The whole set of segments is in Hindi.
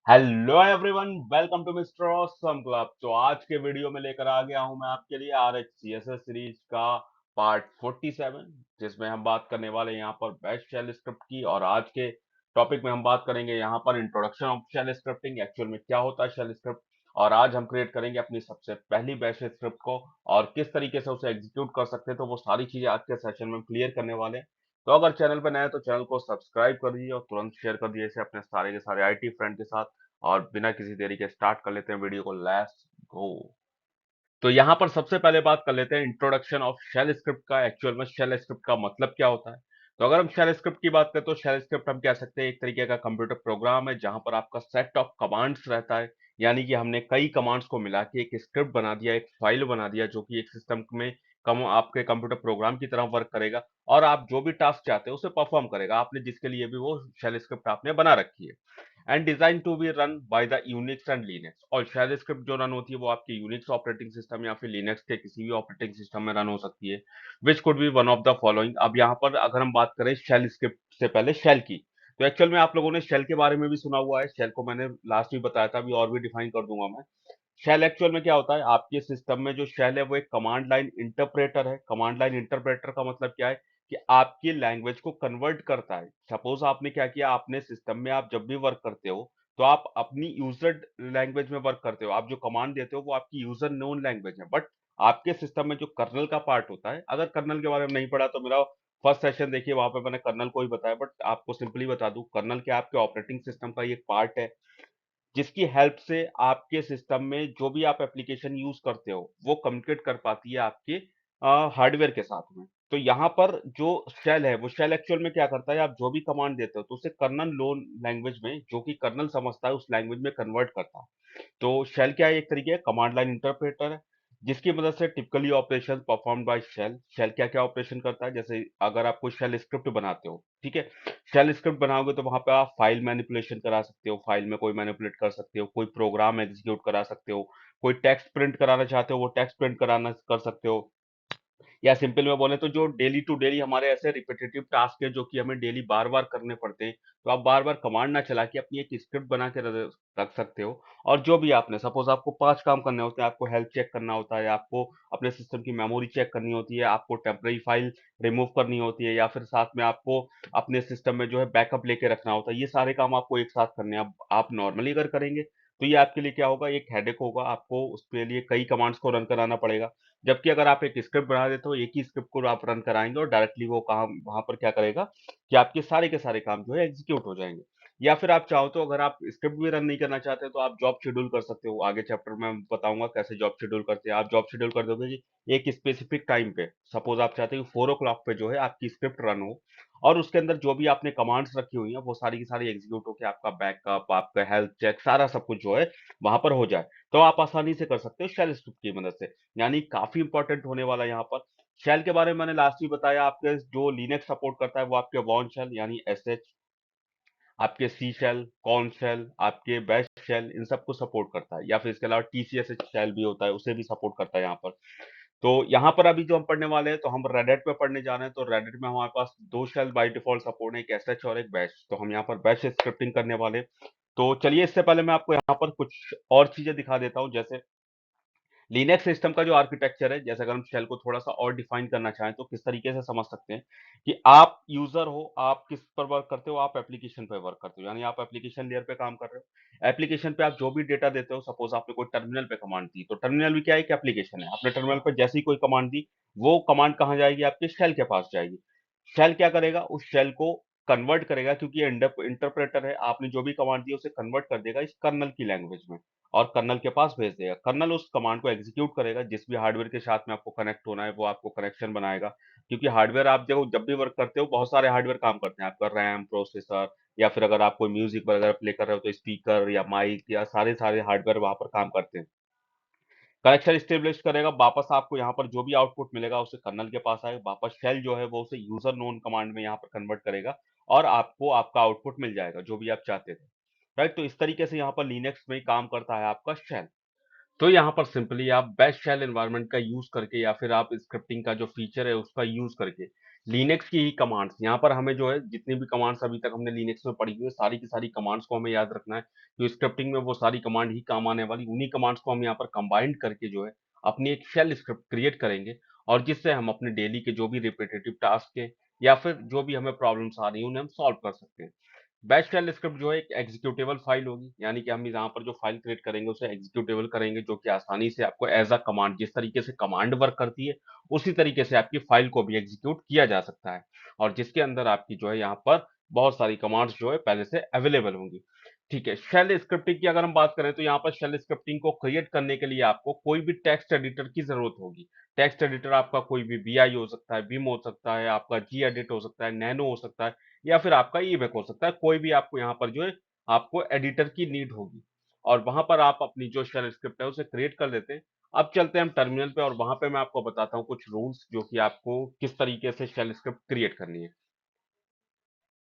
Hello everyone, welcome to mister awesome club. तो आज के वीडियो में लेकर आ गया हूं मैं आपके लिए RHCSS सीरीज का पार्ट 47, जिसमें हम बात करने वाले हैं यहाँ पर बेस्ट शेल स्क्रिप्ट की। और आज के टॉपिक में हम बात करेंगे यहाँ पर introduction of shell scripting, actual में क्या होता है शेल स्क्रिप्ट, और आज हम क्रिएट करेंगे अपनी सबसे पहली बेस्ट स्क्रिप्ट को और किस तरीके से उसे एग्जीक्यूट कर सकते हैं। तो वो सारी चीजें आज के सेशन में क्लियर करने वाले हैं। तो अगर चैनल पर नए हैं तो चैनल को सब्सक्राइब कर दीजिए और तुरंत शेयर कर दीजिए इसे अपने सारे के सारे IT फ्रेंड के साथ। और बिना किसी देरी के स्टार्ट कर लेते हैं वीडियो को, लेट्स गो। तो यहाँ पर सबसे पहले बात कर लेते हैं इंट्रोडक्शन ऑफ शेल स्क्रिप्ट का। एक्चुअल में शेल स्क्रिप्ट का मतलब क्या होता है? तो अगर हम शेल स्क्रिप्ट की बात करें तो शेल स्क्रिप्ट हम कह सकते हैं एक तरीके का कंप्यूटर प्रोग्राम है जहां पर आपका सेट ऑफ कमांड्स रहता है। यानी कि हमने कई कमांड्स को मिला के एक स्क्रिप्ट बना दिया, एक फाइल बना दिया जो कि एक सिस्टम में कम आपके कंप्यूटर प्रोग्राम की तरह वर्क करेगा। और आप जो भी टास्क चाहते हैं उसे परफॉर्म करेगा, आपने जिसके लिए भी वो शेल स्क्रिप्ट आपने बना रखी है। And design to be run by the Unix and Linux. और शेल स्क्रिप्ट जो रन होती है वो आपके यूनिक्स ऑपरेटिंग सिस्टम या फिर लिनक्स के किसी भी ऑपरेटिंग सिस्टम में रन हो सकती है, which could be one of the following. अब यहाँ पर अगर हम बात करें शेल स्क्रिप्ट से पहले शेल की, तो एक्चुअल में आप लोगों ने शेल के बारे में भी सुना हुआ है। शेल को मैंने लास्ट में बताया था, अभी और भी डिफाइन कर दूंगा मैं। शेल एक्चुअल में क्या होता है? आपके सिस्टम में जो शेल है वो एक कमांड लाइन इंटरप्रेटर है। कमांड लाइन इंटरप्रेटर का मतलब क्या है? कि आपकी लैंग्वेज को कन्वर्ट करता है। सपोज आपने क्या किया, आपने सिस्टम में आप जब भी वर्क करते हो तो आप अपनी यूजर लैंग्वेज में वर्क करते हो। आप जो कमांड देते हो वो आपकी यूजर नोन लैंग्वेज है, बट आपके सिस्टम में जो कर्नल का पार्ट होता है, अगर कर्नल के बारे में नहीं पढ़ा तो मेरा फर्स्ट सेशन देखिए, वहां पे मैंने कर्नल को ही बताया। बट आपको सिंपली बता दूं, कर्नल क्या आपके ऑपरेटिंग सिस्टम का ही एक पार्ट है जिसकी हेल्प से आपके सिस्टम में जो भी आप एप्लीकेशन यूज करते हो वो कम्युनिकेट कर पाती है आपके हार्डवेयर के साथ में। तो यहाँ पर जो शेल है वो शेल एक्चुअल में क्या करता है, आप जो भी कमांड देते हो तो उसे कर्नल लोन लैंग्वेज में, जो कि कर्नल समझता है, उस लैंग्वेज में कन्वर्ट करता है। तो शेल क्या है? एक तरीके का कमांड लाइन इंटरप्रेटर है जिसकी मदद से typically operation perform by shell. Shell क्या क्या ऑपरेशन करता है? जैसे अगर आप कोई शेल स्क्रिप्ट बनाते हो, ठीक है, शेल स्क्रिप्ट बनाओगे तो वहां पे आप फाइल मैनिपुलेशन करा सकते हो, फाइल में कोई मैनिपुलेट कर सकते हो, कोई प्रोग्राम एग्जीक्यूट करा सकते हो, कोई टेक्स्ट प्रिंट कराना चाहते हो वो टेक्स्ट प्रिंट कराना कर सकते हो। या सिंपल में बोले तो जो डेली टू डेली हमारे ऐसे रिपीटेटिव टास्क है जो कि हमें डेली बार बार करने पड़ते हैं, तो आप बार बार कमांड ना चला के अपनी एक स्क्रिप्ट बना के रख सकते हो। और जो भी आपने, सपोज आपको 5 काम करने होते हैं, आपको हेल्थ चेक करना होता है, आपको अपने सिस्टम की मेमोरी चेक करनी होती है, आपको टेम्पररी फाइल रिमूव करनी होती है, या फिर साथ में आपको अपने सिस्टम में जो है बैकअप लेके रखना होता है। ये सारे काम आपको एक साथ करने हैं। अब आप नॉर्मली अगर करेंगे तो ये आपके लिए क्या होगा, एक हेडेक होगा, आपको उसके लिए कई कमांड्स को रन कराना पड़ेगा। जबकि अगर आप एक स्क्रिप्ट बना देते हो, एक ही स्क्रिप्ट को आप रन कराएंगे और डायरेक्टली वो काम वहां पर क्या करेगा कि आपके सारे के सारे काम जो है एग्जीक्यूट हो जाएंगे। या फिर आप चाहो तो, अगर आप स्क्रिप्ट भी रन नहीं करना चाहते तो आप जॉब शेड्यूल कर सकते हो। आगे चैप्टर में मैं बताऊंगा कैसे जॉब शेड्यूल करते हैं। आप जॉब शेड्यूल कर दोगे कि एक स्पेसिफिक टाइम पे, सपोज आप चाहते हो 4 o'clock पे जो है आपकी स्क्रिप्ट रन हो, और उसके अंदर जो भी आपने कमांड्स रखी हुई हैं वो सारी की सारी एग्जीक्यूट होकर आपका बैकअप, आपका हेल्थ चेक, सारा सब कुछ जो है वहां पर हो जाए। तो आप आसानी से कर सकते हो शेल स्क्रिप्ट की मदद से। यानी काफी इंपॉर्टेंट होने वाला है यहाँ पर। शेल के बारे में मैंने लास्ट ही बताया। आपके जो लिनक्स सपोर्ट करता है वो आपके वॉन शेल यानी SH, आपके सी शेल, कॉर्न शेल, आपके बैश शेल, इन सबको सपोर्ट करता है। या फिर इसके अलावा TCS शेल भी होता है, उसे भी सपोर्ट करता है यहाँ पर। तो यहाँ पर अभी जो हम पढ़ने वाले हैं, तो हम रेडिट पे पढ़ने जा रहे हैं। तो रेडिट में हमारे पास 2 शेल बाय डिफॉल्ट सपोर्ट है, एक SH और एक बैश। तो हम यहाँ पर बैश स्क्रिप्टिंग करने वाले हैं। तो चलिए, इससे पहले मैं आपको यहाँ पर कुछ और चीजें दिखा देता हूँ। जैसे लिनक्स सिस्टम का जो आर्किटेक्चर है, जैसे अगर हम शेल को थोड़ा सा और डिफाइन करना चाहें तो किस तरीके से समझ सकते हैं कि आप यूजर हो, आप किस पर वर्क करते हो, आप एप्लीकेशन पे वर्क करते हो, यानी आप एप्लीकेशन लेयर पे काम कर रहे हो। एप्लीकेशन पे आप जो भी डेटा देते हो, सपोज आपने कोई टर्मिनल पे कमांड दी, तो टर्मिनल भी क्या है? एक एप्लीकेशन है। आपने टर्मिनल पे जैसी कोई कमांड दी, वो कमांड कहाँ जाएगी? आपके शेल के पास जाएगी। शेल क्या करेगा? उस शेल को कन्वर्ट करेगा, क्योंकि ये इंटरप्रेटर है। आपने जो भी कमांड दी उसे कन्वर्ट कर देगा इस कर्नल की लैंग्वेज में और कर्नल के पास भेज देगा। कर्नल उस कमांड को एग्जीक्यूट करेगा। जिस भी हार्डवेयर के साथ में आपको कनेक्ट होना है वो आपको कनेक्शन बनाएगा, क्योंकि हार्डवेयर आप जब भी वर्क करते हो, बहुत सारे हार्डवेयर काम करते हैं। आपका रैम, प्रोसेसर, या फिर अगर आप कोई म्यूजिक वगैरह प्ले कर रहे हो तो स्पीकर या माइक, या सारे सारे हार्डवेयर वहां पर काम करते हैं। कनेक्शन स्टेब्लिश करेगा, वापस आपको यहाँ पर जो भी आउटपुट मिलेगा उसे कर्नल के पास आएगा। वापस शेल जो है वो उसे यूजर नोन कमांड में यहाँ पर कन्वर्ट करेगा और आपको आपका आउटपुट मिल जाएगा जो भी आप चाहते थे। राइट? तो इस तरीके से यहाँ पर लिनक्स में काम करता है आपका शेल। तो यहाँ पर सिंपली आप बैश शेल एनवायरनमेंट का यूज करके, या फिर आप स्क्रिप्टिंग का जो फीचर है उसका यूज करके, लिनक्स की ही कमांड्स यहाँ पर हमें जो है जितनी भी कमांड्स अभी तक हमने लिनक्स में पढ़ी हुई है सारी की सारी कमांड्स को हमें याद रखना है। तो स्क्रिप्टिंग में वो सारी कमांड ही काम आने वाली, उन्हीं कमांड्स को हम यहाँ पर कंबाइंड करके जो है अपनी एक शेल स्क्रिप्ट क्रिएट करेंगे, और जिससे हम अपने डेली के जो भी रिपीटेटिव टास्क है या फिर जो भी हमें प्रॉब्लम्स आ रही है उन्हें हम सॉल्व कर सकते हैं। बैच शेल स्क्रिप्ट जो है एक एग्जीक्यूटेबल फाइल होगी, यानी कि हम यहाँ पर जो फाइल क्रिएट करेंगे उसे एग्जीक्यूटेबल करेंगे, जो कि आसानी से आपको एज अ कमांड, जिस तरीके से कमांड वर्क करती है उसी तरीके से आपकी फाइल को भी एग्जीक्यूट किया जा सकता है, और जिसके अंदर आपकी जो है यहाँ पर बहुत सारी कमांड्स जो है पहले से अवेलेबल होंगी। ठीक है, शेल स्क्रिप्टिंग की अगर हम बात करें तो यहाँ पर शेल स्क्रिप्टिंग को क्रिएट करने के लिए आपको कोई भी टेक्स्ट एडिटर की जरूरत होगी। टेक्स्ट एडिटर आपका कोई भी बीआई हो सकता है, बिम हो सकता है, आपका जी एडिट हो सकता है, नैनो हो सकता है, या फिर आपका ईबेक हो सकता है। कोई भी आपको यहाँ पर जो है आपको एडिटर की नीड होगी, और वहां पर आप अपनी जो शेल स्क्रिप्ट है उसे क्रिएट कर लेते हैं। अब चलते हैं हम टर्मिनल पे, और वहां पे मैं आपको बताता हूँ कुछ रूल्स जो कि आपको किस तरीके से शेल स्क्रिप्ट क्रिएट करनी है।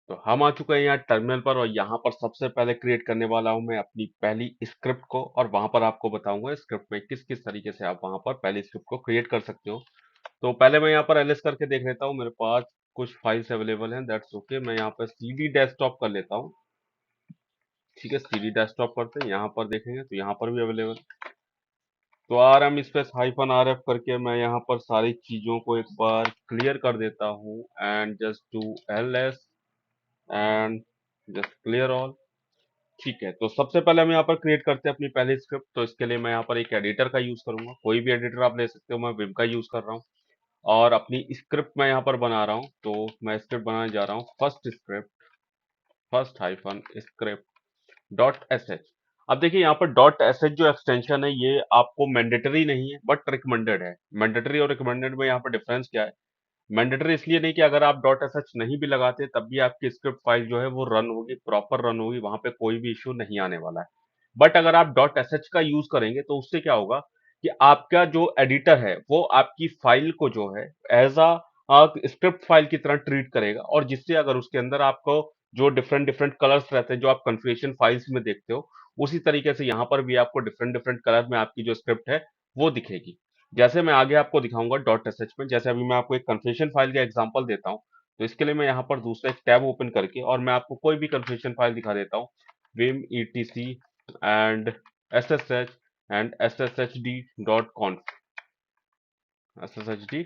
तो हम आ चुके हैं यहाँ टर्मिनल पर, और यहाँ पर सबसे पहले क्रिएट करने वाला हूँ मैं अपनी पहली स्क्रिप्ट को, और वहां पर आपको बताऊंगा स्क्रिप्ट में किस किस तरीके से आप वहां पर पहली स्क्रिप्ट को क्रिएट कर सकते हो। तो पहले मैं यहाँ पर एलएस करके देख लेता हूँ, मेरे पास कुछ फाइल्स अवेलेबल हैं, दैट्स ओके। मैं यहाँ पर सीडी डेस्कटॉप कर लेता हूँ। ठीक है, सीडी डेस्कटॉप करते हैं, यहाँ पर देखेंगे तो यहाँ पर भी अवेलेबल। तो R M space hyphen R F करके मैं यहाँ पर सारी चीजों को एक बार क्लियर कर देता हूँ, and just to L S and just clear all. ठीक है, तो सबसे पहले हम यहाँ पर क्रिएट करते हैं अपनी पहली स्क्रिप्ट। तो इसके लिए मैं यहाँ पर एक एडिटर का यूज करूंगा, कोई भी एडिटर आप ले सकते हो, मैं विम का यूज कर रहा हूँ। और अपनी स्क्रिप्ट मैं यहाँ पर बना रहा हूँ, तो मैं स्क्रिप्ट बनाने जा रहा हूँ first script, first hyphen script dot S H. अब देखिए यहाँ पर डॉट एस एच जो एक्सटेंशन है ये आपको मैंडेटरी नहीं है बट रिकमेंडेड है। मैंडेटरी और रिकमेंडेड में यहाँ पर डिफरेंस क्या है? मैंडेटरी इसलिए नहीं कि अगर आप डॉट एस एच नहीं भी लगाते तब भी आपकी स्क्रिप्ट फाइल जो है वो रन होगी, प्रॉपर रन होगी, वहां पे कोई भी इश्यू नहीं आने वाला है। बट अगर आप डॉट एस एच का यूज करेंगे तो उससे क्या होगा कि आपका जो एडिटर है वो आपकी फाइल को जो है एज अ स्क्रिप्ट फाइल की तरह ट्रीट करेगा, और जिससे अगर उसके अंदर आपको जो डिफरेंट डिफरेंट कलर्स रहते हैं जो आप कन्फिग्रेशन फाइल्स में देखते हो, उसी तरीके से यहाँ पर भी आपको डिफरेंट डिफरेंट कलर में आपकी जो स्क्रिप्ट है वो दिखेगी। जैसे मैं आगे आपको दिखाऊंगा डॉट एसएच में, जैसे अभी मैं आपको एक कन्फिग्रेशन फाइल का एग्जांपल देता हूं, तो इसके लिए मैं यहाँ पर दूसरा एक टैब ओपन करके और मैं आपको कोई भी कन्फिग्रेशन फाइल दिखा देता हूँ। Vim ETC and SSH and SSHD dot conf, SSHD,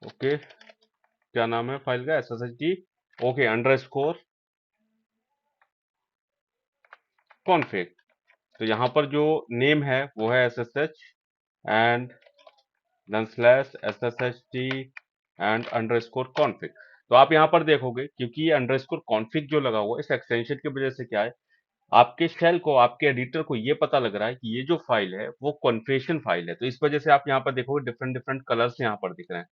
okay, क्या नाम है फाइल का? SSHD, okay, underscore config. तो यहाँ पर जो नेम है वो है SSH and then slash SSHD and underscore config. तो आप यहाँ पर देखोगे क्योंकि ये अंडरस्कोर कॉन्फिग जो लगा हुआ है इस एक्सटेंशन की वजह से क्या है, आपके शेल को, आपके एडिटर को ये पता लग रहा है कि ये जो फाइल है वो कॉन्फ़िगरेशन फाइल है। तो इस वजह से आप यहाँ पर देखोगे डिफरेंट डिफरेंट कलर्स यहाँ पर दिख रहे हैं,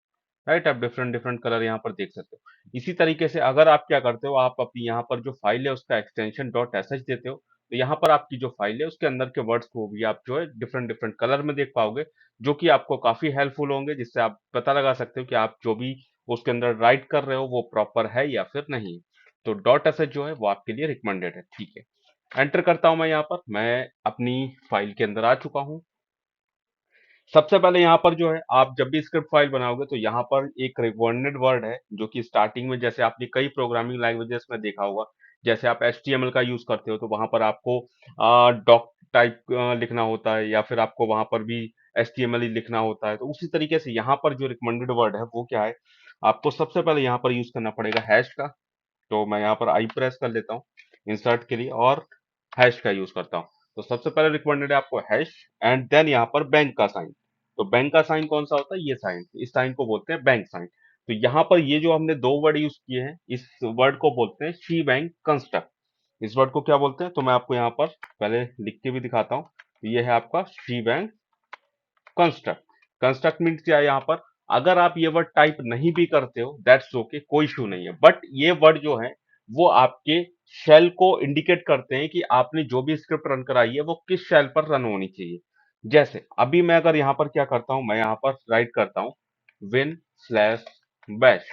राइट? आप डिफरेंट डिफरेंट कलर यहाँ पर देख सकते हो। इसी तरीके से अगर आप क्या करते हो, आप अपनी यहाँ पर जो फाइल है उसका एक्सटेंशन डॉट एस एच देते हो, तो यहाँ पर आपकी जो फाइल है उसके अंदर के वर्ड्स को भी आप जो है डिफरेंट डिफरेंट कलर में देख पाओगे, जो कि आपको काफी हेल्पफुल होंगे, जिससे आप पता लगा सकते हो कि आप जो भी उसके अंदर राइट कर रहे हो वो प्रॉपर है या फिर नहीं। तो डॉट एस एच जो है वो आपके लिए रिकमेंडेड है। ठीक है, एंटर करता हूं मैं यहाँ पर, मैं अपनी फाइल के अंदर आ चुका हूँ। सबसे पहले यहाँ पर जो है आप जब भी स्क्रिप्ट फाइल बनाओगे तो यहाँ पर एक रिक्वायरमेंट वर्ड है, जो कि स्टार्टिंग में जैसे आपने कई प्रोग्रामिंग लैंग्वेजेस में देखा होगा, जैसे आप HTML का यूज करते हो तो वहां पर आपको डॉक टाइप लिखना होता है, या फिर आपको वहां पर भी HTML ही लिखना होता है। तो उसी तरीके से यहाँ पर जो रिकमेंडेड वर्ड है वो क्या है, आपको सबसे पहले यहाँ पर यूज करना पड़ेगा हैश का। तो मैं यहाँ पर आई प्रेस कर लेता हूँ इंसर्ट के लिए, और हैश का यूज करता हूँ। तो सबसे पहले रिकमेंडेड है आपको हैश, एंड देन यहाँ पर बैंक का साइन। तो बैंक का साइन कौन सा होता है? ये साइन, इस साइन को बोलते हैं बैंक साइन। तो यहाँ पर ये जो हमने दो वर्ड यूज किए हैं, इस वर्ड को बोलते हैं शी बैंक कंस्ट्रक्ट। इस वर्ड को क्या बोलते हैं, तो मैं आपको यहाँ पर पहले लिख के भी दिखाता हूँ। तो ये है आपका she bank construct. Construct means क्या है यहाँ पर, अगर आप ये वर्ड टाइप नहीं भी करते हो दैट्स ओके, कोई इशू नहीं है, बट ये वर्ड जो है वो आपके शेल को इंडिकेट करते हैं कि आपने जो भी स्क्रिप्ट रन कराई है वो किस शेल पर रन होनी चाहिए। जैसे अभी मैं अगर यहाँ पर क्या करता हूं, मैं यहाँ पर राइट करता हूं विन स्लैश बैश।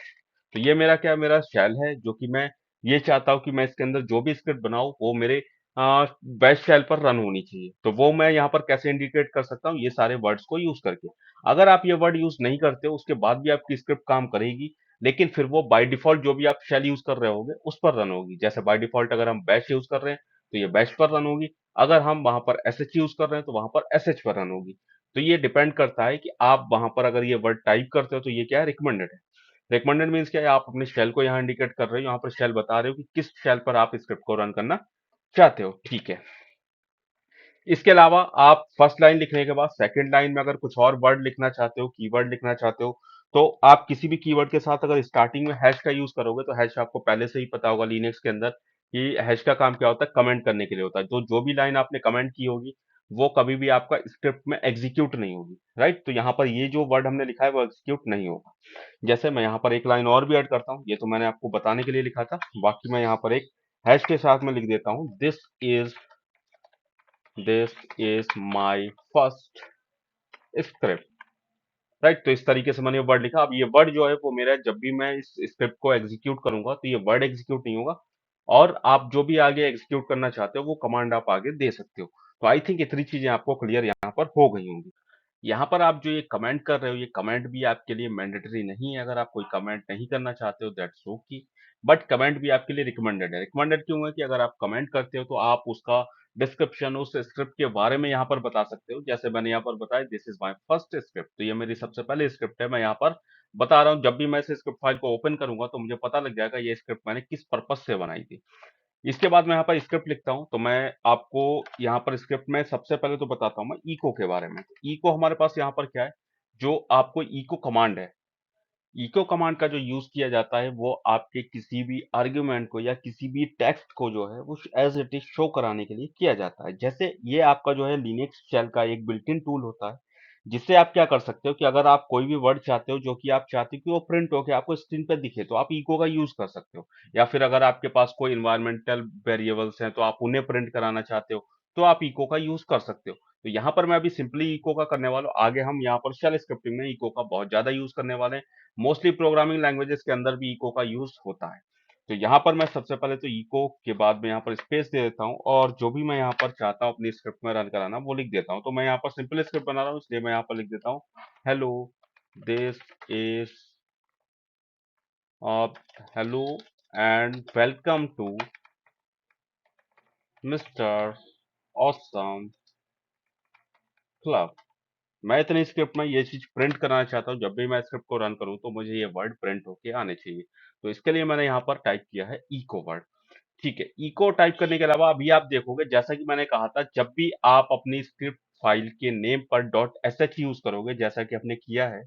तो ये मेरा क्या, मेरा शेल है, जो कि मैं ये चाहता हूं कि मैं इसके अंदर जो भी स्क्रिप्ट बनाऊं वो मेरे बैश शेल पर रन होनी चाहिए। तो वो मैं यहाँ पर कैसे इंडिकेट कर सकता हूँ, ये सारे वर्ड्स को यूज करके। अगर आप ये वर्ड यूज नहीं करते हो, उसके बाद भी आपकी स्क्रिप्ट काम करेगी, लेकिन फिर वो बाय डिफॉल्ट जो भी आप शेल यूज कर रहे होगे उस पर रन होगी। जैसे बाय डिफॉल्ट अगर हम बैश यूज कर रहे हैं तो ये बैश पर रन होगी, अगर हम वहां पर एस एच यूज कर रहे हैं तो वहां पर एस एच पर रन होगी। तो ये डिपेंड करता है कि आप वहां पर अगर ये वर्ड टाइप करते हो तो ये क्या है, रिकमेंडेड है। रिकमेंडेड मीन्स क्या है, आप अपने शेल को यहाँ इंडिकेट कर रहे हो, यहाँ पर शेल बता रहे हो कि किस शेल पर आप स्क्रिप्ट को रन करना चाहते हो। ठीक है। इसके अलावा आप फर्स्ट लाइन लिखने के बाद सेकंड लाइन में अगर कुछ और वर्ड लिखना चाहते हो, कीवर्ड लिखना चाहते हो, तो आप किसी भी कीवर्ड के साथ अगर स्टार्टिंग में हैश का यूज करोगे, तो हैश आपको पहले से ही पता होगा लिनक्स के अंदर कि हैश का काम क्या होता है, कमेंट करने के लिए होता है। तो जो भी लाइन आपने कमेंट की होगी वो कभी भी आपका स्क्रिप्ट में एग्जीक्यूट नहीं होगी, राइट। तो यहाँ पर ये जो वर्ड हमने लिखा है वो एग्जीक्यूट नहीं होगा। जैसे मैं यहाँ पर एक लाइन और भी ऐड करता हूँ, ये तो मैंने आपको बताने के लिए लिखा था, बाकी मैं यहाँ पर एक हैश के साथ में लिख देता हूँ, this is my first script, right. तो इस तरीके से मैंने ये वर्ड लिखा। अब ये वर्ड जो है वो मेरा, जब भी मैं इस स्क्रिप्ट को एग्जीक्यूट करूंगा तो ये वर्ड एग्जीक्यूट नहीं होगा, और आप जो भी आगे एग्जीक्यूट करना चाहते हो वो कमांड आप आगे दे सकते हो। तो आई थिंक इतनी चीजें आपको क्लियर यहाँ पर हो गई होंगी। यहाँ पर आप जो ये कमेंट कर रहे हो, ये कमेंट भी आपके लिए मैंडेटरी नहीं है। अगर आप कोई कमेंट नहीं करना चाहते हो दैट्स ओके, बट कमेंट भी आपके लिए रिकमेंडेड है। रिकमेंडेड क्यों है कि अगर आप कमेंट करते हो तो आप उसका डिस्क्रिप्शन उस स्क्रिप्ट के बारे में यहाँ पर बता सकते हो। जैसे मैंने यहाँ पर बताया, this is my first script, तो ये मेरी सबसे पहले स्क्रिप्ट है, मैं यहाँ पर बता रहा हूँ। जब भी मैं इस स्क्रिप्ट फाइल को ओपन करूंगा तो मुझे पता लग जाएगा ये स्क्रिप्ट मैंने किस पर्पज से बनाई थी। इसके बाद मैं यहाँ पर स्क्रिप्ट लिखता हूँ, तो मैं आपको यहाँ पर स्क्रिप्ट में सबसे पहले तो बताता हूँ मैं इको के बारे में। इको हमारे पास यहाँ पर क्या है, जो आपको इको कमांड है, इको कमांड का जो यूज किया जाता है वो आपके किसी भी आर्ग्यूमेंट को या किसी भी टेक्स्ट को जो है वो एज इट इज शो कराने के लिए किया जाता है। जैसे ये आपका जो है लिनक्स शेल का एक बिल्ट इन टूल होता है, जिससे आप क्या कर सकते हो कि अगर आप कोई भी वर्ड चाहते हो जो कि आप चाहते हो कि वो प्रिंट होके आपको स्क्रीन पे दिखे, तो आप इको का यूज कर सकते हो। या फिर अगर आपके पास कोई इन्वायरमेंटल वेरिएबल्स हैं तो आप उन्हें प्रिंट कराना चाहते हो, तो आप इको का यूज कर सकते हो। तो यहाँ पर मैं अभी सिंपली इको का करने वाला हूँ, आगे हम यहाँ पर शेल स्क्रिप्टिंग में इको का बहुत ज्यादा यूज करने वाले हैं। मोस्टली प्रोग्रामिंग लैंग्वेजेस के अंदर भी इको का यूज होता है। तो यहाँ पर मैं सबसे पहले तो इको के बाद में यहाँ पर स्पेस दे देता हूँ, और जो भी मैं यहाँ पर चाहता हूँ अपनी स्क्रिप्ट में रन कराना वो लिख देता हूँ। तो मैं यहाँ पर सिंपल स्क्रिप्ट बना रहा हूँ, इसलिए मैं यहाँ पर लिख देता हूँ, hello this is hello and welcome to mister awesome club. मैं इतनी स्क्रिप्ट में ये चीज प्रिंट कराना चाहता हूँ, जब भी मैं स्क्रिप्ट को रन करूँ तो मुझे ये वर्ड प्रिंट होके आने चाहिए। तो इसके लिए मैंने यहाँ पर टाइप किया है इको वर्ड। ठीक है। इको टाइप करने के अलावा अभी आप देखोगे, जैसा कि मैंने कहा था, जब भी आप अपनी स्क्रिप्ट फाइल के नेम पर डॉट एस एच यूज करोगे, जैसा कि आपने किया है,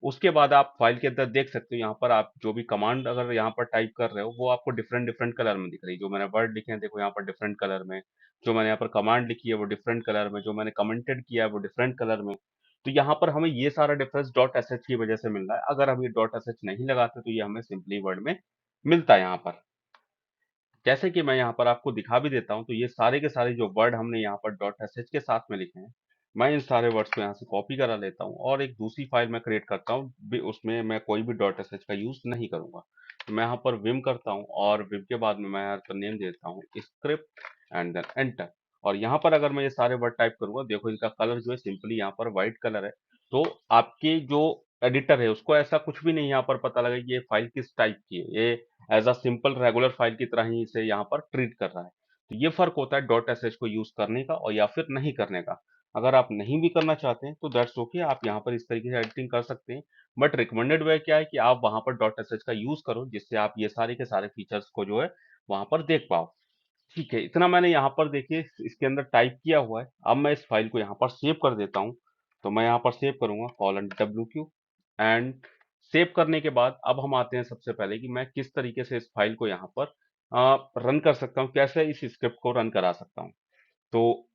उसके बाद आप फाइल के अंदर देख सकते हो, यहाँ पर आप जो भी कमांड अगर यहाँ पर टाइप कर रहे हो वो आपको डिफरेंट डिफरेंट कलर में दिख रही है। जो मैंने वर्ड लिखे हैं देखो यहाँ पर डिफरेंट कलर में, जो मैंने यहाँ पर कमांड लिखी है वो डिफरेंट कलर में, जो मैंने कमेंटेड किया है वो डिफरेंट कलर में। तो यहाँ पर हमें ये सारा डिफरेंस डॉट एस एच की वजह से मिल रहा है। अगर हम ये डॉट एस एच नहीं लगाते तो ये हमें सिंपली वर्ड में मिलता है यहाँ पर। जैसे कि मैं यहाँ पर आपको दिखा भी देता हूँ, तो ये सारे के सारे जो वर्ड हमने यहाँ पर डॉट एस के साथ में लिखे हैं, मैं इन सारे वर्ड्स को यहाँ से कॉपी करा लेता हूँ और एक दूसरी फाइल में क्रिएट करता हूँ, उसमें मैं कोई भी डॉट एस का यूज नहीं करूंगा। तो मैं यहाँ पर विम करता हूँ, और विम के बाद में मैं यहाँ पर नेम देता हूँ स्क्रिप्ट एंड देन एंटर। और यहाँ पर अगर मैं ये सारे वर्ड टाइप करूंगा, देखो इनका कलर जो है सिंपली यहाँ पर व्हाइट कलर है। तो आपके जो एडिटर है उसको ऐसा कुछ भी नहीं यहाँ पर पता लगा कि ये फाइल किस टाइप की है, ये as a simple regular file की तरह ही इसे यहाँ पर ट्रीट कर रहा है। तो ये फर्क होता है डॉट एस को यूज करने का और या फिर नहीं करने का। अगर आप नहीं भी करना चाहते हैं तो दैट्स ओके, आप यहाँ पर इस तरीके से एडिटिंग कर सकते हैं। बट रिकमेंडेड वे क्या है कि आप वहां पर डॉट एस का यूज करो, जिससे आप ये सारे के सारे फीचर्स को जो है वहां पर देख पाओ। ठीक है, इतना मैंने यहाँ पर देखिए इसके अंदर टाइप किया हुआ है। अब मैं इस फाइल को यहाँ पर सेव कर देता हूँ। तो मैं यहाँ पर सेव करूंगा colon W Q, and save करने के बाद अब हम आते हैं सबसे पहले कि मैं किस तरीके से इस फाइल को यहाँ पर रन कर सकता हूँ, कैसे इस स्क्रिप्ट को रन करा सकता हूँ। तो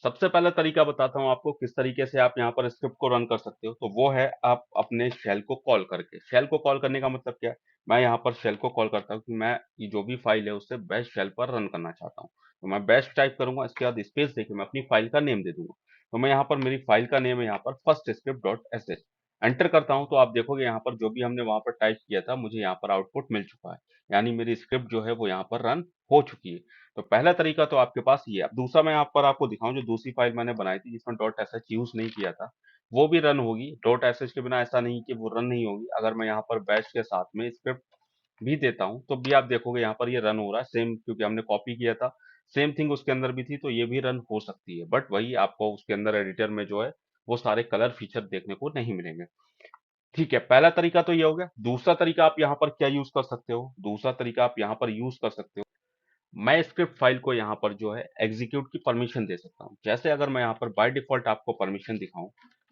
सबसे पहला तरीका बताता हूँ आपको किस तरीके से आप यहाँ पर स्क्रिप्ट को रन कर सकते हो। तो वो है आप अपने शेल को कॉल करके। शेल को कॉल करने का मतलब क्या है, मैं यहाँ पर शेल को कॉल करता हूँ कि मैं ये जो भी फाइल है उससे बैश शेल पर रन करना चाहता हूँ। तो मैं बैश टाइप करूंगा, इसके बाद स्पेस देके मैं अपनी फाइल का नेम दे दूंगा। तो मैं यहाँ पर मेरी फाइल का नेम है यहाँ पर first script dot S H, enter करता हूँ। तो आप देखोगे यहाँ पर जो भी हमने वहां पर टाइप किया था मुझे यहाँ पर आउटपुट मिल चुका है, यानी मेरी स्क्रिप्ट जो है वो यहाँ पर रन हो चुकी है। तो पहला तरीका तो आपके पास ये है। अब दूसरा मैं यहाँ पर आपको दिखाऊं, जो दूसरी फाइल मैंने बनाई थी जिसमें डॉट एस एच यूज नहीं किया था, वो भी रन होगी। डॉट एस एच के बिना ऐसा नहीं कि वो रन नहीं होगी। अगर मैं यहाँ पर बैश के साथ में स्क्रिप्ट भी देता हूँ तो भी आप देखोगे यहाँ पर ये रन हो रहा है सेम, क्योंकि हमने कॉपी किया था। सेम थिंग उसके अंदर भी थी, तो ये भी रन हो सकती है। बट वही आपको उसके अंदर एडिटर में जो है वो सारे कलर फीचर देखने को नहीं मिलेंगे। ठीक है, पहला तरीका तो ये हो गया। दूसरा तरीका आप यहाँ पर क्या यूज कर सकते हो? दूसरा तरीका आप यहाँ पर यूज कर सकते हो, मैं स्क्रिप्ट फाइल को यहाँ पर जो है एग्जीक्यूट की परमिशन दे सकता हूँ। जैसे अगर मैं यहाँ पर बाय डिफॉल्ट आपको परमिशन दिखाऊं,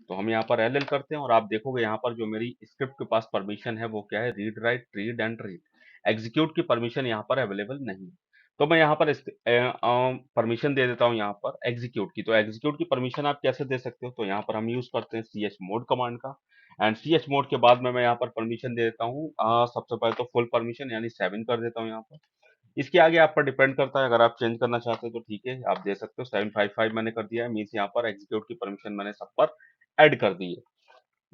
तो हम यहाँ पर एल करते हैं और आप देखोगे यहाँ पर जो मेरी स्क्रिप्ट के पास परमिशन है वो क्या है, read write read and read. Execute की परमिशन यहाँ पर अवेलेबल नहीं है। तो मैं यहाँ पर परमिशन दे देता हूँ यहाँ पर एग्जीक्यूट की। तो एग्जीक्यूट की परमिशन आप कैसे दे सकते हो? तो यहाँ पर हम यूज करते हैं सी एच मोड कमांड का। एंड सी एच मोड के बाद में मैं यहाँ पर परमिशन दे देता हूँ, सबसे पहले तो फुल परमिशन यानी 7 कर देता हूँ यहाँ पर। इसके आगे आप पर डिपेंड करता है, अगर आप चेंज करना चाहते हो तो ठीक है, आप दे सकते हो। 755 मैंने कर दिया है, मीन्स यहाँ पर एग्जीक्यूट की परमिशन मैंने सब पर ऐड कर दी है।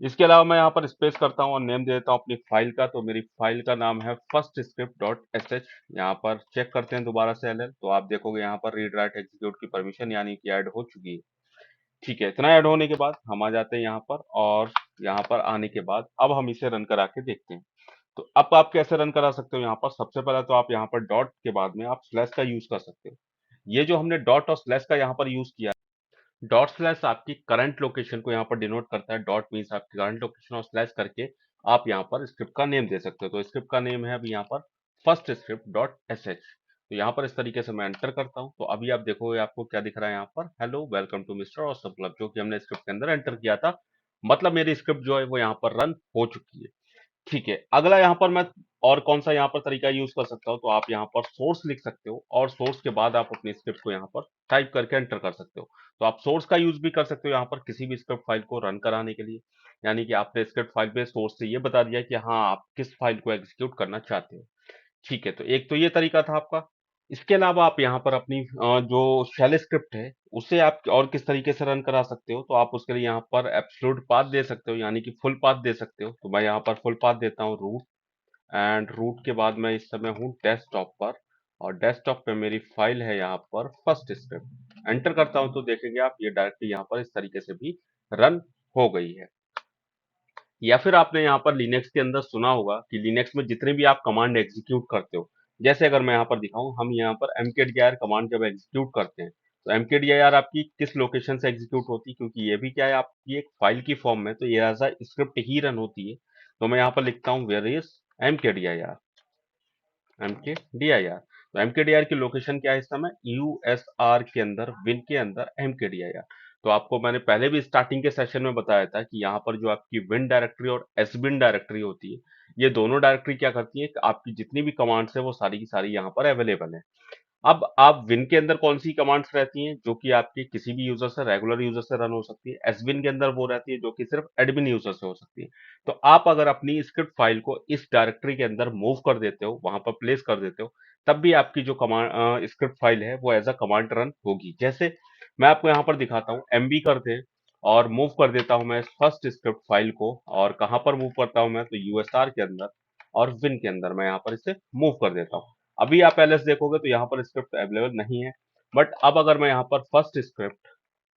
इसके अलावा मैं यहाँ पर स्पेस करता हूँ और नेम दे देता हूँ अपनी फाइल का। तो मेरी फाइल का नाम है first script dot S H. यहाँ पर चेक करते हैं दोबारा से एल, तो आप देखोगे यहाँ पर रीड राइट एग्जीक्यूट की परमिशन यानी कि ऐड हो चुकी है। ठीक है, इतना ऐड होने के बाद हम आ जाते हैं यहाँ पर, और यहाँ पर आने के बाद अब हम इसे रन करा के देखते हैं। तो अब आप कैसे रन करा सकते हो? यहाँ पर सबसे पहले तो आप यहाँ पर डॉट के बाद में आप स्लैश का यूज कर सकते हो। ये जो हमने डॉट और स्लैश का यहाँ पर यूज किया, डॉट स्लैश आपकी करंट लोकेशन को यहाँ पर डिनोट करता है। डॉट मीन्स आपकी करंट लोकेशन, और स्लैश करके आप यहाँ पर स्क्रिप्ट का नेम दे सकते हो। तो स्क्रिप्ट का नेम है अभी यहाँ पर first script dot S H. तो यहाँ पर इस तरीके से मैं एंटर करता हूँ, तो अभी आप देखोगे आपको क्या दिख रहा है यहाँ पर, hello welcome to mister awesome club, जो कि हमने स्क्रिप्ट के अंदर एंटर किया था। मतलब मेरी स्क्रिप्ट जो है वो यहाँ पर रन हो चुकी है। ठीक है, अगला यहाँ पर मैं और कौन सा यहाँ पर तरीका यूज कर सकता हूँ? तो आप यहाँ पर सोर्स लिख सकते हो और सोर्स के बाद आप अपनी स्क्रिप्ट को यहाँ पर टाइप करके एंटर कर सकते हो। तो आप सोर्स का यूज भी कर सकते हो यहाँ पर किसी भी स्क्रिप्ट फाइल को रन कराने के लिए। यानी कि आपने स्क्रिप्ट फाइल पे सोर्स से ये बता दिया कि हाँ आप किस फाइल को एग्जीक्यूट करना चाहते हो। ठीक है, तो एक तो ये तरीका था आपका। इसके अलावा आप यहाँ पर अपनी जो शेल स्क्रिप्ट है उसे आप और किस तरीके से रन करा सकते हो? तो आप उसके लिए यहाँ पर एब्सोल्यूट पाथ दे सकते हो, यानी कि फुल पाथ दे सकते हो। तो मैं यहाँ पर फुल पाथ देता हूँ रूट, एंड रूट के बाद मैं इस समय हूँ डेस्कटॉप पर, और डेस्कटॉप पे मेरी फाइल है यहाँ पर फर्स्ट स्क्रिप्ट। एंटर करता हूँ तो देखेंगे आप ये डायरेक्टली यहाँ पर इस तरीके से भी रन हो गई है। या फिर आपने यहाँ पर लिनक्स के अंदर सुना होगा कि लिनक्स में जितने भी आप कमांड एग्जीक्यूट करते हो, जैसे अगर मैं यहाँ पर दिखाऊं, हम यहाँ पर mkdir कमांड जब एग्जीक्यूट करते हैं, तो mkdir आपकी किस लोकेशन से एग्जीक्यूट होती है? क्योंकि ये भी क्या है, आपकी एक फाइल की फॉर्म में, तो ये एज अ स्क्रिप्ट ही रन होती है। तो मैं यहाँ पर लिखता हूँ वेयर इज mkdir, mkdir। तो mkdir की लोकेशन क्या है इस समय? यूएसआर के अंदर, विन के अंदर mkdir। तो आपको मैंने पहले भी स्टार्टिंग के सेशन में बताया था कि यहाँ पर जो आपकी विन डायरेक्टरी और एसबिन डायरेक्टरी होती है, ये दोनों डायरेक्टरी क्या करती है कि आपकी जितनी भी कमांड्स है वो सारी की सारी यहाँ पर अवेलेबल है। अब आप विन के अंदर कौन सी कमांड्स रहती हैं जो कि आपके किसी भी यूजर से, रेगुलर यूजर से रन हो सकती है? एसविन के अंदर वो रहती है जो कि सिर्फ एडमिन यूजर से हो सकती है। तो आप अगर अपनी स्क्रिप्ट फाइल को इस डायरेक्टरी के अंदर मूव कर देते हो, वहां पर प्लेस कर देते हो, तब भी आपकी जो कमांड स्क्रिप्ट फाइल है वो एज अ कमांड रन होगी। जैसे मैं आपको यहाँ पर दिखाता हूँ, एमबी करते हैं और मूव कर देता हूं मैं फर्स्ट स्क्रिप्ट फाइल को, और कहां पर मूव करता हूं मैं? तो यूएसआर के अंदर और विन के अंदर मैं यहाँ पर इसे मूव कर देता हूँ। अभी आप एलएस देखोगे तो यहाँ पर स्क्रिप्ट अवेलेबल नहीं है। बट अब अगर मैं यहाँ पर फर्स्ट स्क्रिप्ट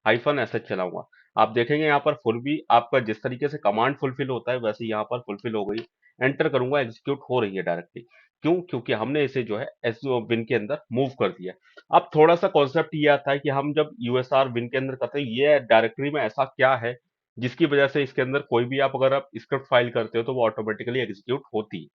हाइफन एसएच चलाऊंगा, आप देखेंगे यहाँ पर फुल भी आपका जिस तरीके से कमांड फुलफिल होता है वैसे यहाँ पर फुलफिल हो गई। एंटर करूंगा, एग्जीक्यूट हो रही है डायरेक्टली। क्यों? क्योंकि हमने इसे जो है एस विन के अंदर मूव कर दिया। अब थोड़ा सा कॉन्सेप्ट ये आता है कि हम जब यूएसआर विन के अंदर करते हैं, ये डायरेक्टरी में ऐसा क्या है जिसकी वजह से इसके अंदर कोई भी आप अगर आप स्क्रिप्ट फाइल करते हो तो वो ऑटोमेटिकली एग्जीक्यूट होती है।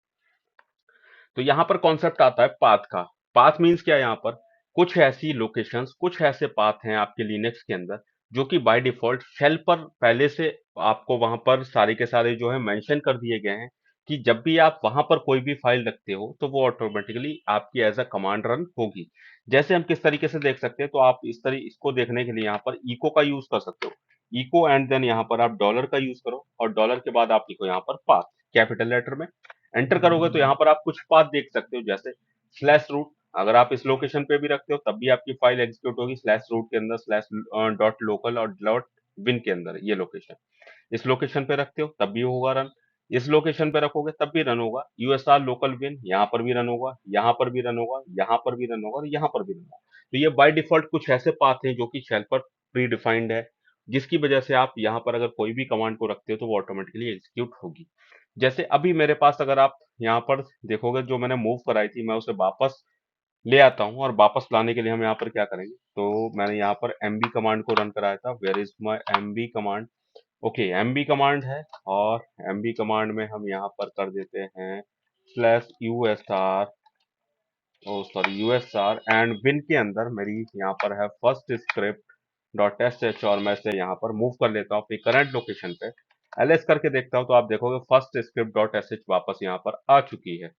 तो यहाँ पर कॉन्सेप्ट आता है पाथ का। पाथ मीन्स क्या है? यहाँ पर कुछ ऐसी लोकेशंस, कुछ ऐसे पाथ हैं आपके लिनक्स के अंदर जो कि बाय डिफॉल्ट शेल पर पहले से आपको वहां पर सारे के सारे जो है मेंशन कर दिए गए हैं कि जब भी आप वहां पर कोई भी फाइल रखते हो तो वो ऑटोमेटिकली आपकी एज अ कमांड रन होगी। जैसे हम किस तरीके से देख सकते हैं, तो आप इस तरह इसको देखने के लिए यहाँ पर इको का यूज कर सकते हो। इको एंड देन यहाँ पर आप डॉलर का यूज करो, और डॉलर के बाद आप लिखो यहाँ पर पाथ कैपिटल लेटर में। एंटर करोगे तो यहाँ पर आप कुछ पाथ देख सकते हो, जैसे स्लैश रूट। अगर आप इस लोकेशन पे भी रखते हो तब भी आपकी फाइल एग्जीक्यूट होगी, स्लैश रूट के अंदर, स्लैश डॉट लोकल और डॉट विन के अंदर, ये लोकेशन। इस लोकेशन पे रखते हो तब भी होगा रन। इस लोकेशन पे रखोगे तब भी रन होगा। यूएसआर लोकल विन यहाँ पर भी रन होगा, यहाँ पर भी रन होगा, यहाँ पर भी रन होगा और यहाँ पर भी रन होगा। तो ये बाय डिफॉल्ट कुछ ऐसे पाथ हैं जो कि शेल पर प्री डिफाइंड है, जिसकी वजह से आप यहाँ पर अगर कोई भी कमांड को रखते हो तो वो ऑटोमेटिकली एग्जीक्यूट होगी। जैसे अभी मेरे पास अगर आप यहाँ पर देखोगे, जो मैंने मूव कराई थी मैं उसे वापस ले आता हूँ, और वापस लाने के लिए हम यहाँ पर क्या करेंगे, तो मैंने यहाँ पर एमबी कमांड को रन कराया था। Where is my MB command. Okay, MB command है, और एमबी कमांड में हम यहाँ पर कर देते हैं slash USR, oh sorry USR and bin के अंदर मेरी यहाँ पर है first script dot S H, और मैं इसे यहाँ पर मूव कर लेता हूँ अपनी करंट लोकेशन पे। एलएस करके देखता हूँ तो आप देखोगे first script dot S H वापस यहाँ पर आ चुकी है।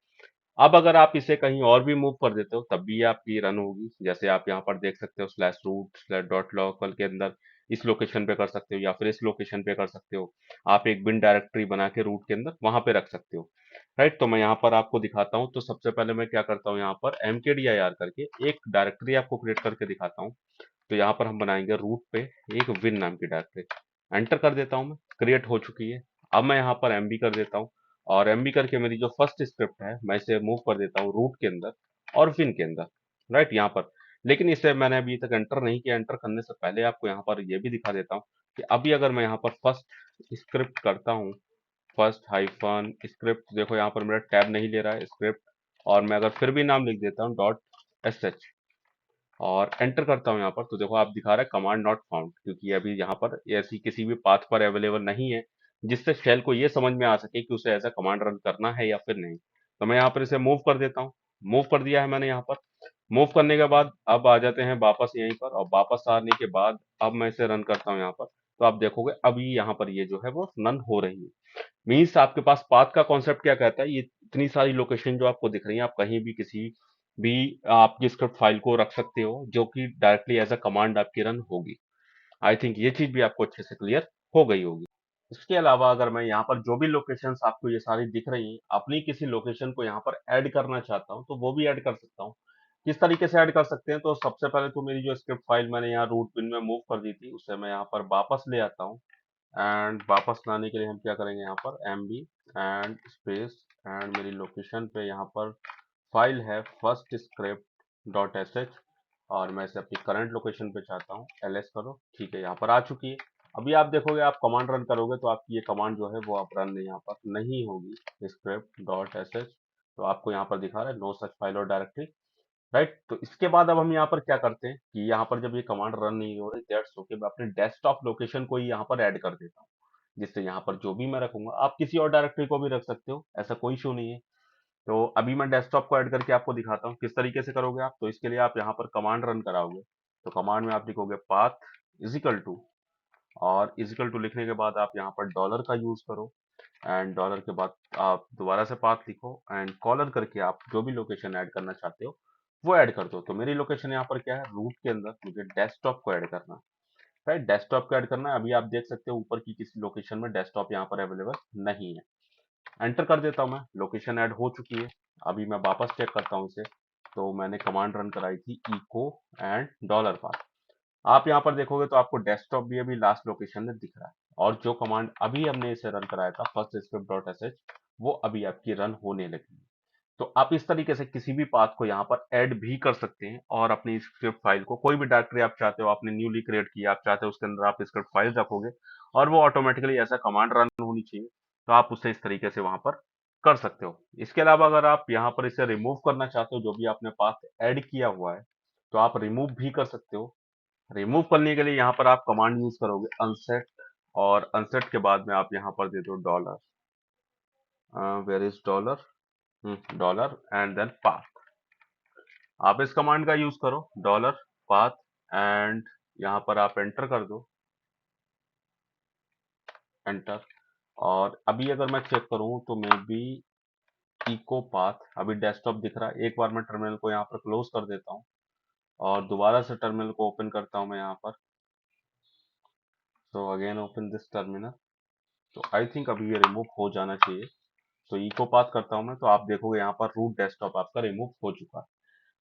अब अगर आप इसे कहीं और भी मूव कर देते हो तब भी आपकी रन होगी। जैसे आप यहाँ पर देख सकते हो slash root slash dot local के अंदर इस लोकेशन पे कर सकते हो, या फिर इस लोकेशन पे कर सकते हो। आप एक बिन डायरेक्टरी बना के रूट के अंदर वहां पे रख सकते हो। राइट, तो मैं यहाँ पर आपको दिखाता हूँ। तो सबसे पहले मैं क्या करता हूँ, यहाँ पर mkdir करके एक डायरेक्टरी आपको क्रिएट करके दिखाता हूँ। तो यहाँ पर हम बनाएंगे रूट पे एक विन नाम की डायरेक्टरी। एंटर कर देता हूँ, मैं क्रिएट हो चुकी है। अब मैं यहाँ पर एमबी कर देता हूँ, और एमबी करके मेरी जो फर्स्ट स्क्रिप्ट है मैं इसे मूव कर देता हूँ रूट के अंदर और विन के अंदर। राइट, यहाँ पर। लेकिन इसे मैंने अभी तक एंटर नहीं किया। एंटर करने से पहले आपको यहाँ पर ये भी दिखा देता हूँ कि अभी अगर मैं यहाँ पर फर्स्ट स्क्रिप्ट करता हूँ, फर्स्ट हाइफन स्क्रिप्ट, देखो यहाँ पर मेरा टैब नहीं ले रहा है स्क्रिप्ट, और मैं अगर फिर भी नाम लिख देता हूँ डॉट एस एच और एंटर करता हूँ यहाँ पर, तो देखो आप दिखा रहा है कमांड नॉट फाउंड, क्योंकि अभी यहाँ पर ऐसी किसी भी पाथ पर अवेलेबल नहीं है जिससे शेल को ये समझ में आ सके कि उसे ऐसा कमांड रन करना है या फिर नहीं। तो मैं यहाँ पर इसे मूव कर देता हूँ। मूव कर दिया है मैंने यहाँ पर। मूव करने के बाद अब आ जाते हैं वापस यहीं पर, और वापस आने के बाद अब मैं इसे रन करता हूँ यहाँ पर। तो आप देखोगे अभी यहाँ पर ये जो है वो रन हो रही है। मीन्स आपके पास पाथ का कॉन्सेप्ट क्या कहता है, ये इतनी सारी लोकेशन जो आपको दिख रही है, आप कहीं भी किसी भी आपकी स्क्रिप्ट फाइल को रख सकते हो जो कि डायरेक्टली एज अ कमांड आपकी रन होगी। आई थिंक ये चीज भी आपको अच्छे से क्लियर हो गई होगी। इसके अलावा अगर मैं यहाँ पर जो भी लोकेशंस आपको ये सारी दिख रही हैं, अपनी किसी लोकेशन को यहाँ पर ऐड करना चाहता हूँ तो वो भी ऐड कर सकता हूँ। किस तरीके से ऐड कर सकते हैं, तो सबसे पहले तो मेरी जो स्क्रिप्ट फाइल मैंने यहाँ रूट बिन में मूव कर दी थी उसे मैं यहाँ पर वापस ले आता हूँ। एंड वापस लाने के लिए हम क्या करेंगे, यहाँ पर M B and space and मेरी लोकेशन पे यहाँ पर फाइल है first script dot S H, और मैं इसे अपनी करंट लोकेशन पे चाहता हूँ। एल एस करो, ठीक है, यहाँ पर आ चुकी है। अभी आप देखोगे, आप कमांड रन करोगे तो आपकी ये कमांड जो है वो आप रन यहाँ पर नहीं होगी। स्क्रिप्ट डॉट एस एच, तो आपको यहाँ पर दिखा रहा है नो सच फाइल और डायरेक्टरी। राइट, तो इसके बाद अब हम यहाँ पर क्या करते हैं कि यहाँ पर जब ये कमांड रन नहीं हो रही, दैट्स ओके, मैं अपने डेस्कटॉप लोकेशन को ही यहाँ पर ऐड कर देता हूँ, जिससे यहाँ पर जो भी मैं रखूंगा, आप किसी और डायरेक्टरी को भी रख सकते हो, ऐसा कोई इशू नहीं है। तो अभी मैं डेस्कटॉप को ऐड करके आपको दिखाता हूँ किस तरीके से करोगे आप। तो इसके लिए आप यहाँ पर कमांड रन कराओगे, तो कमांड में आप लिखोगे पाथ इजिकल टू, और इजिकल टू लिखने के बाद आप यहाँ पर डॉलर का यूज करो, एंड डॉलर के बाद आप दोबारा से पाथ लिखो, एंड कॉलर करके आप जो भी लोकेशन ऐड करना चाहते हो वो ऐड कर दो। तो मेरी लोकेशन यहाँ पर क्या है, रूट के अंदर मुझे डेस्कटॉप को ऐड करना है। राइट, डेस्कटॉप को ऐड करना है। अभी आप देख सकते हो ऊपर की किसी लोकेशन में डेस्कटॉप यहाँ पर अवेलेबल नहीं है। एंटर कर देता हूँ मैं, लोकेशन ऐड हो चुकी है। अभी मैं वापस चेक करता हूँ इसे। तो मैंने कमांड रन कराई थी इको एंड डॉलर पाथ। आप यहाँ पर देखोगे तो आपको डेस्कटॉप भी अभी लास्ट लोकेशन में दिख रहा है, और जो कमांड अभी हमने इसे रन कराया था first script dot S H, वो अभी आपकी रन होने लगी है। तो आप इस तरीके से किसी भी पाथ को यहाँ पर ऐड भी कर सकते हैं, और अपनी स्क्रिप्ट फाइल को, कोई भी डायरेक्टरी आप चाहते हो, आपने न्यूली क्रिएट किया, आप चाहते हो उसके अंदर आप स्क्रिप्ट फाइल रखोगे और वो ऑटोमेटिकली ऐसा कमांड रन होनी चाहिए, तो आप उसे इस तरीके से वहां पर कर सकते हो। इसके अलावा अगर आप यहाँ पर इसे रिमूव करना चाहते हो, जो भी आपने पाथ ऐड किया हुआ है, तो आप रिमूव भी कर सकते हो। रिमूव करने के लिए यहाँ पर आप कमांड यूज करोगे अनसेट, और अनसेट के बाद में आप यहाँ पर दे दो dollar, where is dollar, dollar and then path. आप इस कमांड का यूज करो, डॉलर पाथ, एंड यहाँ पर आप एंटर कर दो, एंटर। और अभी अगर मैं चेक करूं तो मे बी इको पाथ अभी डेस्कटॉप दिख रहा है। एक बार मैं टर्मिनल को यहाँ पर क्लोज कर देता हूँ, और दोबारा से टर्मिनल को ओपन करता हूँ मैं यहाँ पर। So again open this terminal. तो आई थिंक अभी ये रिमूव हो जाना चाहिए। तो इको पाथ करता हूं मैं, तो आप देखोगे यहाँ पर रूट डेस्कटॉप आपका रिमूव हो चुका है।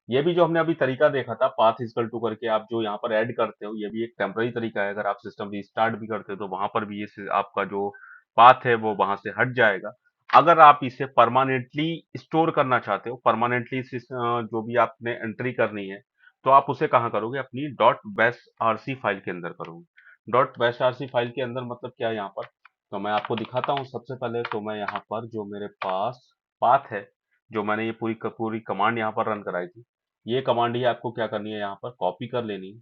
ये भी जो हमने अभी तरीका देखा था पाथ इक्वल टू करके आप जो यहाँ पर ऐड करते हो, ये भी एक टेम्पररी तरीका है। अगर आप सिस्टम रिस्टार्ट भी करते हो तो वहां पर भी ये आपका जो पाथ है वो वहां से हट जाएगा। अगर आप इसे परमानेंटली स्टोर करना चाहते हो, परमानेंटली जो भी आपने एंट्री करनी है, तो आप उसे कहाँ करोगे, अपनी डॉट बैश आरसी फाइल के अंदर करोगे। डॉट बैश आरसी फाइल के अंदर मतलब क्या है यहाँ पर, तो मैं आपको दिखाता हूँ। सबसे पहले तो मैं यहाँ पर जो मेरे पास पाथ है, जो मैंने ये पूरी कमांड यहाँ पर रन कराई थी, ये कमांड ही आपको क्या करनी है, यहाँ पर कॉपी कर लेनी है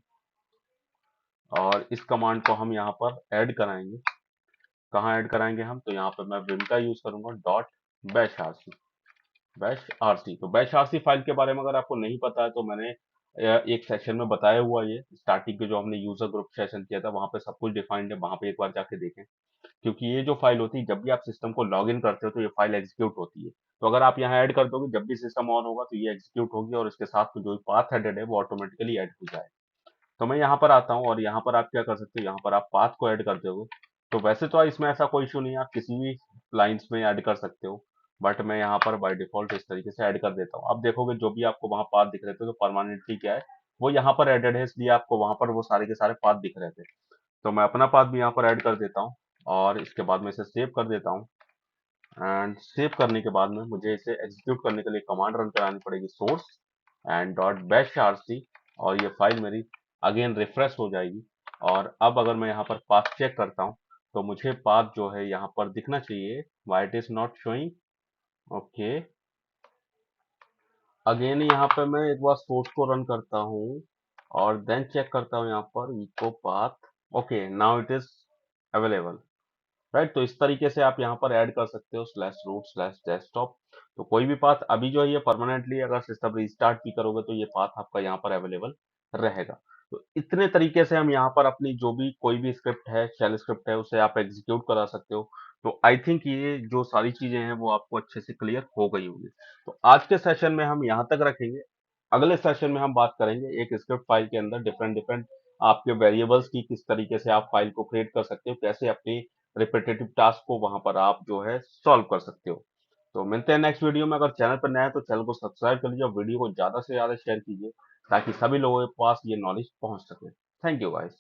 और इस कमांड को हम यहाँ पर ऐड कराएंगे। कहाँ ऐड कराएंगे हम, तो यहाँ पे मैं विम का यूज करूंगा, dot bash RC. Bash RC, तो बैश आरसी फाइल के बारे में अगर आपको नहीं पता है तो मैंने एक सेशन में बताया हुआ, ये स्टार्टिंग के जो हमने यूजर ग्रुप सेशन किया था वहां पे सब कुछ डिफाइंड है, वहां पे एक बार जाके देखें। क्योंकि ये जो फाइल होती है, जब भी आप सिस्टम को लॉग इन करते हो तो ये फाइल एग्जीक्यूट होती है। तो अगर आप यहाँ ऐड कर दोगे, जब भी सिस्टम ऑन होगा तो ये एग्जीक्यूट होगी और इसके साथ जो पाथ हेडेड है वो ऑटोमेटिकली ऐड हो जाएगा। तो मैं यहाँ पर आता हूँ और यहाँ पर आप क्या कर सकते हो, यहाँ पर आप पाथ को ऐड करते हो। तो वैसे तो इसमें ऐसा कोई इशू नहीं है, आप किसी भी लाइंस में ऐड कर सकते हो, बट मैं यहाँ पर बाय डिफॉल्ट इस तरीके से ऐड कर देता हूँ। आप देखोगे जो भी आपको वहाँ पाथ दिख रहे थे तो परमानेंटली क्या है, वो यहाँ पर एडेड है, इसलिए आपको वहाँ पर वो सारे के सारे पाथ दिख रहे थे। तो मैं अपना पाथ भी यहाँ पर ऐड कर देता हूँ और इसके बाद मैं इसे सेव कर देता हूँ। एंड सेव करने के बाद में मुझे इसे एग्जीक्यूट करने के लिए कमांड रन करानी पड़ेगी, source and dot bash RC, और ये फाइल मेरी अगेन रिफ्रेश हो जाएगी। और अब अगर मैं यहाँ पर पाथ चेक करता हूँ तो मुझे पाथ जो है यहाँ पर दिखना चाहिए, why it is not showing. Okay, again यहाँ पे मैं एक बार सोर्स को रन करता हूँ और देन चेक करता हूँ यहाँ पर echo path. Okay, now it is available, right. तो इस तरीके से आप यहाँ पर ऐड कर सकते हो स्लैश रूट स्लैश डेस्कटॉप। तो कोई भी पाथ अभी जो है ये परमानेंटली अगर सिस्टम रिस्टार्ट भी करोगे तो ये पाथ आपका यहाँ पर अवेलेबल रहेगा। तो इतने तरीके से हम यहाँ पर अपनी जो भी कोई भी स्क्रिप्ट है, शेल स्क्रिप्ट है, उसे आप एग्जीक्यूट करा सकते हो। तो आई थिंक ये जो सारी चीजें हैं वो आपको अच्छे से क्लियर हो गई होंगी। तो आज के सेशन में हम यहाँ तक रखेंगे। अगले सेशन में हम बात करेंगे एक स्क्रिप्ट फाइल के अंदर डिफरेंट डिफरेंट आपके वेरिएबल्स की, किस तरीके से आप फाइल को क्रिएट कर सकते हो, कैसे अपनी रिपीटेटिव टास्क को वहां पर आप जो है सॉल्व कर सकते हो। तो मिलते हैं नेक्स्ट वीडियो में। अगर चैनल पर नया है तो चैनल को सब्सक्राइब कर लीजिए और वीडियो को ज्यादा से ज्यादा शेयर कीजिए ताकि सभी लोगों के पास ये नॉलेज पहुंच सके। Thank you guys.